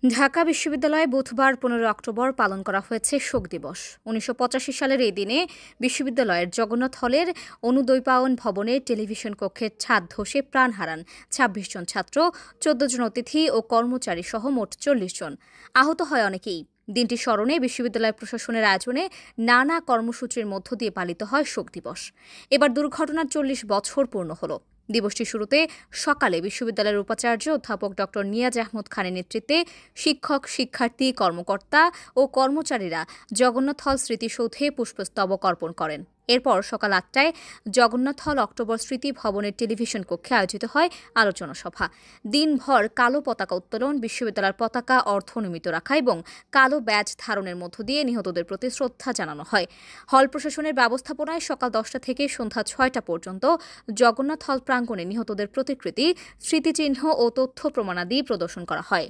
ঢাকা বিশ্ববিদ্যালয়ে বুধবার 15 অক্টোবর পালন করা হয়েছে শোক দিবস। 1985 সালের এই দিনে বিশ্ববিদ্যালয়ের জগন্নাথ হলের অনুদ্বৈপায়ন ভবনের টেলিভিশন কক্ষের ছাদ ধসে প্রাণ হারান 26 জন ছাত্র, 14 জন অতিথি ও কর্মচারী সহ মোট 40 জন। আহত হয় অনেকেই। দিনটি স্মরণে বিশ্ববিদ্যালয় প্রশাসনের আয়োজনে নানা কর্মসূচির মধ্য দিয়ে পালিত হয় শোক দিবস। এবার দুর্ঘটনার 40 বছর পূর্ণ হলো। দিবসটি শুরুতে সকালে বিশ্ববিদ্যালয়ের উপাচার্য অধ্যাপক ড. নিয়াজ আহমদ খানের নেতৃত্বে শিক্ষক, শিক্ষার্থী, কর্মকর্তা ও কর্মচারীরা জগন্নাথ হল স্মৃতিসৌধে পুষ্পস্তবক অর্পণ করেন। এরপর সকাল 8টায় জগন্নাথ হল অক্টোবর স্মৃতি ভবনের টেলিভিশন কক্ষে আয়োজিত হয় আলোচনা সভা। দিনভর কালো পতাকা উত্তোলন, বিশ্ববিদ্যালয়ের পতাকা অর্ধনমিত রাখা এবং কালো ব্যাজ ধারণের মধ্য দিয়ে নিহতদের প্রতি শ্রদ্ধা জানানো হয়। হল প্রশাসনের ব্যবস্থাপনায় সকাল 10টা থেকে সন্ধ্যা 6টা পর্যন্ত জগন্নাথ হল প্রাঙ্গণে নিহতদের প্রতিকৃতি, স্মৃতিচিহ্ন ও তথ্য প্রমাণাদি প্রদর্শন করা হয়।